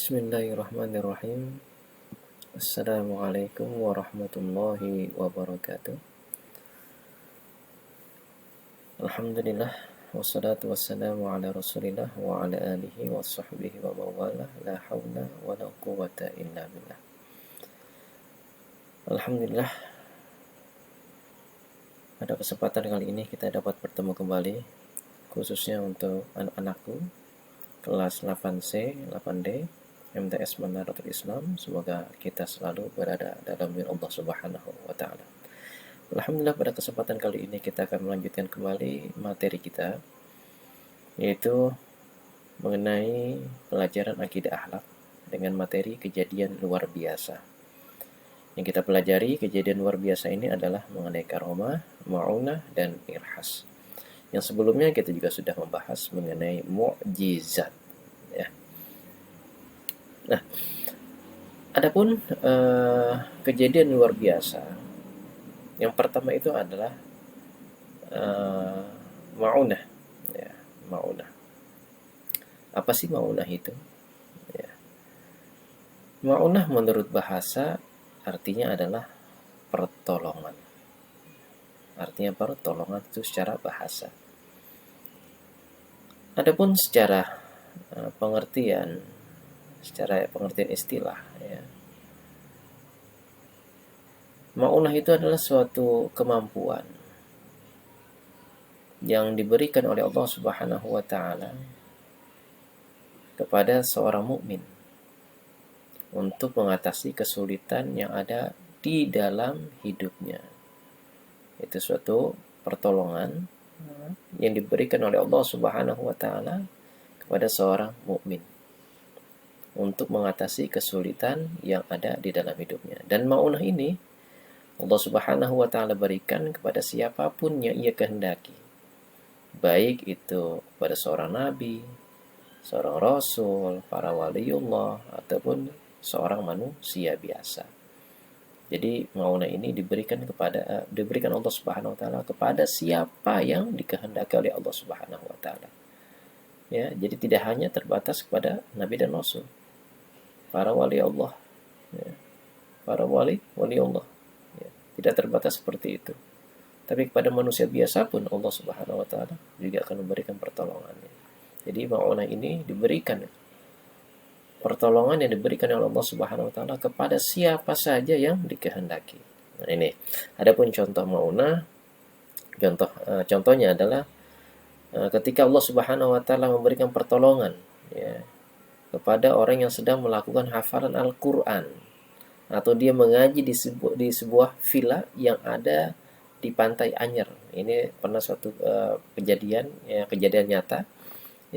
Bismillahirrahmanirrahim. Assalamualaikum warahmatullahi wabarakatuh. Alhamdulillah, wassalatu wassalamu ala rasulillah wa ala alihi wa sahbihi wa mawalah. La hawla wa la quwata illa billah. Alhamdulillah, pada kesempatan kali ini kita dapat bertemu kembali, khususnya untuk anak-anakku kelas 8C, 8D MTS Manaratul Islam. Semoga kita selalu berada dalam lindungan Allah Subhanahu wa taala. Alhamdulillah, pada kesempatan kali ini kita akan melanjutkan kembali materi kita, yaitu mengenai pelajaran akidah akhlak dengan materi kejadian luar biasa. Yang kita pelajari kejadian luar biasa ini adalah mengenai karomah, ma'unah, dan irhas. Yang sebelumnya kita juga sudah membahas mengenai mukjizat, ya. Nah, adapun kejadian luar biasa, yang pertama itu adalah ma'unah, ya, ma'unah. Apa sih ma'unah itu? Ya. Ma'unah menurut bahasa artinya adalah pertolongan. Artinya pertolongan itu secara bahasa. Adapun secara pengertian istilah, ya, ma'unah itu adalah suatu kemampuan yang diberikan oleh Allah Subhanahu wa taala kepada seorang mukmin untuk mengatasi kesulitan yang ada di dalam hidupnya. Itu suatu pertolongan yang diberikan oleh Allah Subhanahu wa taala kepada seorang mukmin untuk mengatasi kesulitan yang ada di dalam hidupnya. Dan ma'unah ini Allah Subhanahu wa taala berikan kepada siapapun yang ia kehendaki. Baik itu pada seorang nabi, seorang rasul, para waliullah, ataupun seorang manusia biasa. Jadi ma'unah ini diberikan Allah Subhanahu wa taala kepada siapa yang dikehendaki oleh Allah Subhanahu wa taala. Ya, jadi tidak hanya terbatas kepada nabi dan rasul, para wali Allah, ya, para wali Allah, ya, tidak terbatas seperti itu. Tapi kepada manusia biasa pun Allah Subhanahu wa taala juga akan memberikan pertolongannya. Jadi ma'unah ini diberikan, pertolongan yang diberikan oleh Allah Subhanahu wa taala kepada siapa saja yang dikehendaki. Nah, ini adapun contoh ma'unah, contohnya adalah ketika Allah Subhanahu wa taala memberikan pertolongan, ya, kepada orang yang sedang melakukan hafalan Al-Qur'an, atau dia mengaji di sebuah villa yang ada di Pantai Anyer. Ini pernah suatu kejadian nyata,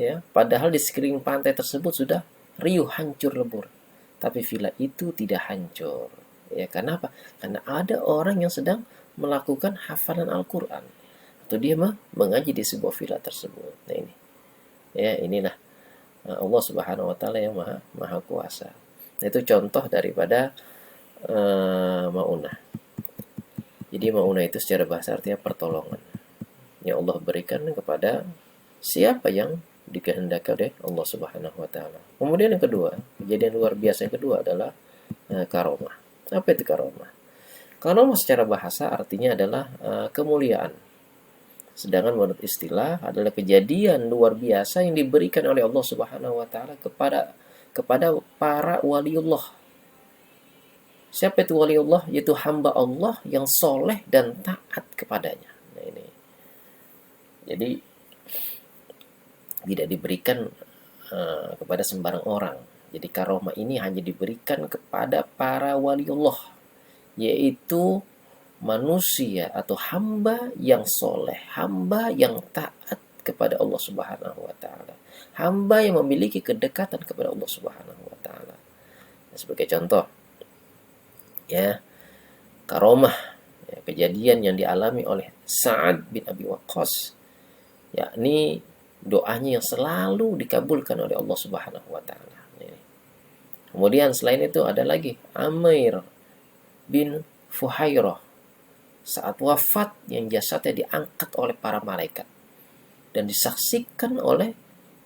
ya. Padahal di sekeliling pantai tersebut sudah riuh, hancur lebur, tapi villa itu tidak hancur. Ya, kenapa? Karena ada orang yang sedang melakukan hafalan Al-Qur'an, atau dia mengaji di sebuah villa tersebut. Nah, ini, ya, inilah Allah Subhanahu wa taala yang maha kuasa. Nah, itu contoh daripada ma'unah. Jadi ma'unah itu secara bahasa artinya pertolongan yang Allah berikan kepada siapa yang dikehendaki oleh Allah Subhanahu wa taala. Kemudian yang kedua, kejadian luar biasa yang kedua adalah karomah. Apa itu karomah? Karomah secara bahasa artinya adalah kemuliaan. Sedangkan menurut istilah adalah kejadian luar biasa yang diberikan oleh Allah Subhanahu wa taala kepada para waliullah. Siapa itu waliullah? Yaitu hamba Allah yang soleh dan taat kepadanya. Nah, ini. Jadi tidak diberikan kepada sembarang orang. Jadi karomah ini hanya diberikan kepada para waliullah, yaitu manusia atau hamba yang soleh, hamba yang taat kepada Allah Subhanahu wa taala, hamba yang memiliki kedekatan kepada Allah Subhanahu wa taala. Sebagai contoh, ya, karomah, ya, kejadian yang dialami oleh Sa'ad bin Abi Waqqas, yakni doanya yang selalu dikabulkan oleh Allah Subhanahu wa taala. Kemudian selain itu ada lagi Amir bin Fuhairah, saat wafat yang jasadnya diangkat oleh para malaikat dan disaksikan oleh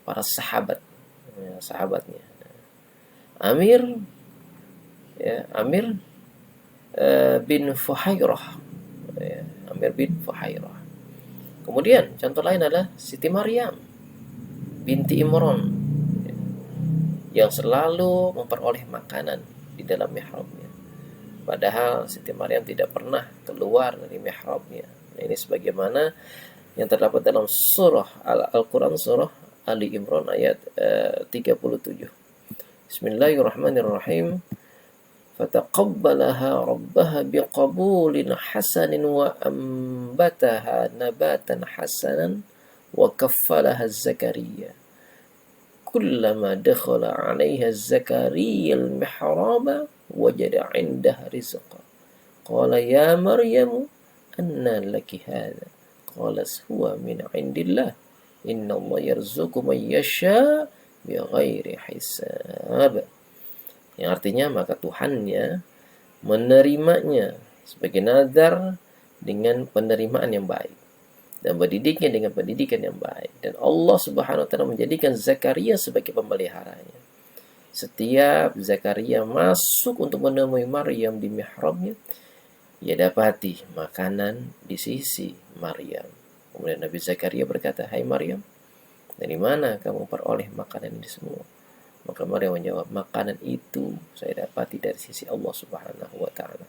para sahabatnya. Amir, ya, Amir bin Fuhairah, ya, Amir bin Fuhairah. Kemudian contoh lain adalah Siti Maryam binti Imran, yang selalu memperoleh makanan di dalam mihrabnya. Padahal Siti Maryam tidak pernah keluar dari mihrabnya. Nah, ini sebagaimana yang terdapat dalam surah Al-Quran, surah Ali Imran ayat 37. Bismillahirrahmanirrahim. Fataqabbalaha rabbaha biqabulin hasanin wa ambataha nabatan hasanan wa kaffalaha Zakaria. Kullama dakhala 'alaiha Zakaria al-mihraba wajada 'indaha rizqa. Qala ya Maryamu anna laki hadha? Qalat huwa min 'indillah. Inna Allah yarzuqu man yasha bighairi hisab. Yang artinya maka Tuhannya menerimanya sebagai nazar dengan penerimaan yang baik dan mendidiknya dengan pendidikan yang baik, dan Allah Subhanahu wa taala menjadikan Zakaria sebagai pemeliharanya. Setiap Zakaria masuk untuk menemui Maryam di mihrabnya, ia dapati makanan di sisi Maryam. Kemudian Nabi Zakaria berkata, "Hai Maryam, dari mana kamu peroleh makanan ini semua?" Maka Maryam menjawab, "Makanan itu saya dapati dari sisi Allah Subhanahu wa taala.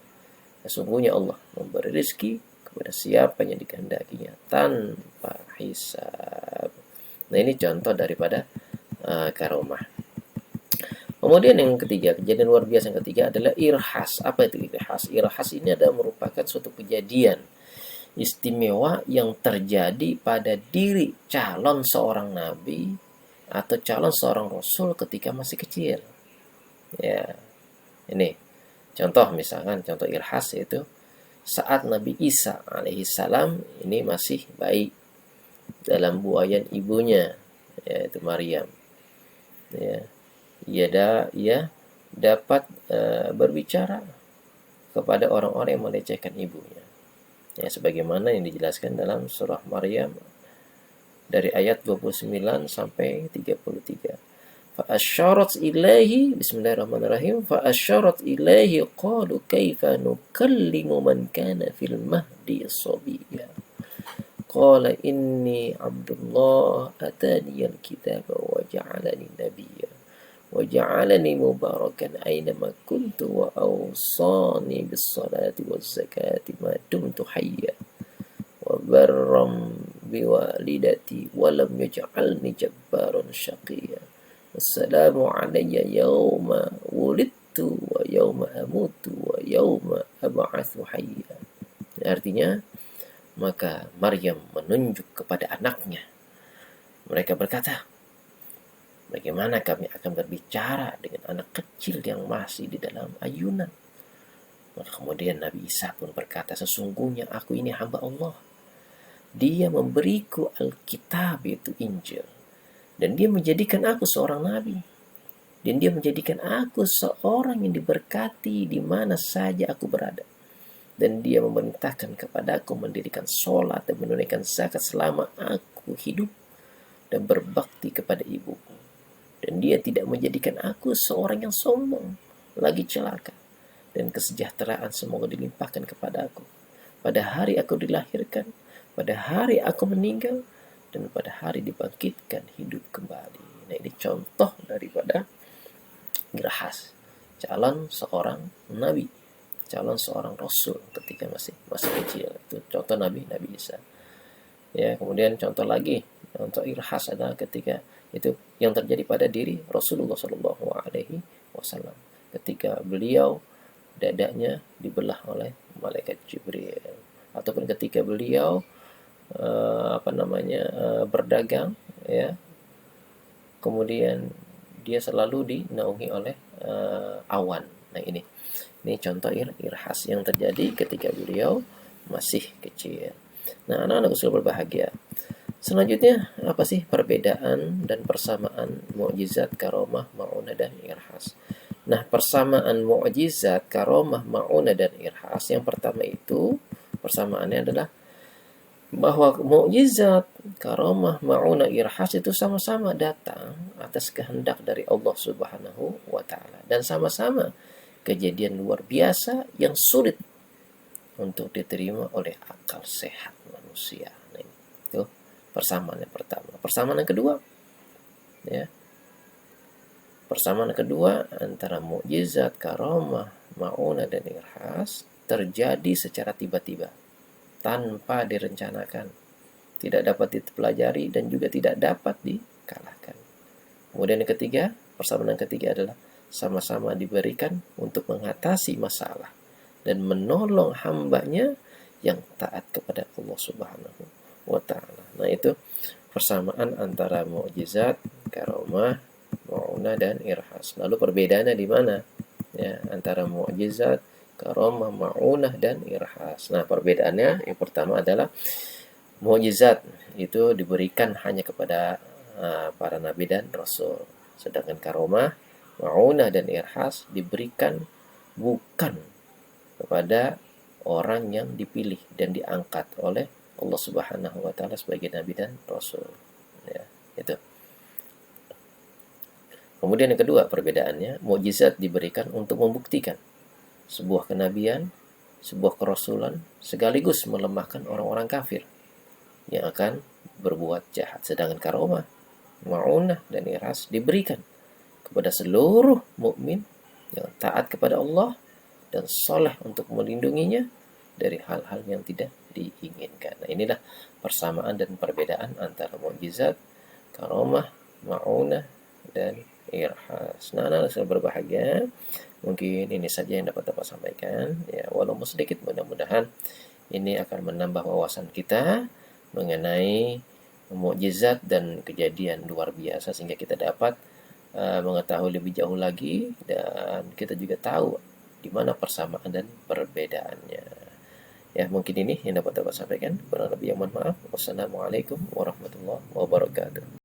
Sesungguhnya Allah memberi rezeki kepada siapa yang dikehendakinya tanpa hisab." Nah, ini contoh daripada karomah. Kemudian yang ketiga, kejadian luar biasa yang ketiga adalah irhas. Apa itu irhas? Irhas ini adalah merupakan suatu kejadian istimewa yang terjadi pada diri calon seorang nabi atau calon seorang rasul ketika masih kecil. Ya, ini contoh, misalkan contoh irhas yaitu saat Nabi Isa alaihissalam ini masih bayi dalam buayan ibunya, yaitu Maryam. Ya, ia dapat berbicara kepada orang-orang yang melecehkan ibunya. Ya, sebagaimana yang dijelaskan dalam surah Maryam dari ayat 29 sampai 33. Fa'asyarat ilaihi, bismillahirrahmanirrahim, fa'asyarat ilaihi qalu kaifa nukallimu man kana fil mahdi sabiyya. Qala inni Abdullah atani al-kitaba wa ja'alani nabiyya wa ja'alani mubarakan aynama kuntu wa awsani bis salati waz zakati ma dumtu hayya wa barram biwalidati wa lam yaj'alni jabbaran syaqiyya. Wassalamu alayya yawma wulidtu wa yawma amutu wa yawma ab'atsu hayya. Artinya, maka Maryam menunjuk kepada anaknya. Mereka berkata, bagaimana kami akan berbicara dengan anak kecil yang masih di dalam ayunan? Maka kemudian Nabi Isa pun berkata, sesungguhnya aku ini hamba Allah. Dia memberiku Alkitab, yaitu Injil. Dan dia menjadikan aku seorang nabi. Dan dia menjadikan aku seorang yang diberkati di mana saja aku berada. Dan dia memerintahkan kepadaku mendirikan sholat dan menunaikan zakat selama aku hidup dan berbakti kepada ibuku. Dan dia tidak menjadikan aku seorang yang sombong, lagi celaka. Dan kesejahteraan semoga dilimpahkan kepada aku pada hari aku dilahirkan, pada hari aku meninggal, dan pada hari dibangkitkan hidup kembali. Nah, ini contoh daripada irhas calon seorang nabi, calon seorang rasul ketika masih kecil. Itu contoh Nabi Isa. Ya, kemudian contoh lagi, contoh irhas adalah ketika itu yang terjadi pada diri Rasulullah Shallallahu Alaihi Wasallam ketika beliau dadanya dibelah oleh malaikat Jibril, ataupun ketika beliau berdagang, ya, kemudian dia selalu dinaungi oleh awan. Nah, ini contoh irhas yang terjadi ketika beliau masih kecil. Nah, anak-anak usul berbahagia, selanjutnya apa sih perbedaan dan persamaan mukjizat, karomah, ma'unah, dan irhas? Nah, persamaan mukjizat, karomah, ma'unah, dan irhas, yang pertama itu persamaannya adalah bahwa mukjizat, karamah, ma'unah, irhas itu sama-sama datang atas kehendak dari Allah Subhanahu wa taala dan sama-sama kejadian luar biasa yang sulit untuk diterima oleh akal sehat manusia. Nah, itu persamaan yang pertama. Persamaan yang kedua, ya. Persamaan kedua antara mukjizat, karamah, ma'unah dan irhas terjadi secara tiba-tiba tanpa direncanakan, tidak dapat dipelajari dan juga tidak dapat dikalahkan. Kemudian yang ketiga, persamaan yang ketiga adalah sama-sama diberikan untuk mengatasi masalah dan menolong hambanya yang taat kepada Allah Subhanahu wa taala. Nah, itu persamaan antara mukjizat, karamah, ma'unah dan irhas. Lalu perbedaannya di mana? Ya, antara mukjizat, karamah, ma'unah dan irhas. Nah, perbedaannya yang pertama adalah mukjizat itu diberikan hanya kepada para nabi dan rasul. Sedangkan karamah, ma'unah dan irhas diberikan bukan kepada orang yang dipilih dan diangkat oleh Allah Subhanahu wa taala sebagai nabi dan rasul. Ya, itu. Kemudian yang kedua perbedaannya, mukjizat diberikan untuk membuktikan sebuah kenabian, sebuah kerasulan, sekaligus melemahkan orang-orang kafir yang akan berbuat jahat. Sedangkan karamah, ma'unah dan irhas diberikan kepada seluruh mukmin yang taat kepada Allah dan soleh untuk melindunginya dari hal-hal yang tidak diinginkan. Nah, inilah persamaan dan perbedaan antara mukjizat, karamah, ma'unah dan irhas. Nah, anak yang berbahagia, mungkin ini saja yang dapat Bapak sampaikan. Ya, walaupun sedikit, mudah-mudahan ini akan menambah wawasan kita mengenai mukjizat dan kejadian luar biasa sehingga kita dapat mengetahui lebih jauh lagi dan kita juga tahu di mana persamaan dan perbedaannya. Ya, mungkin ini yang dapat Bapak sampaikan. Kurang lebih yang mohon maaf. Wassalamualaikum warahmatullahi wabarakatuh.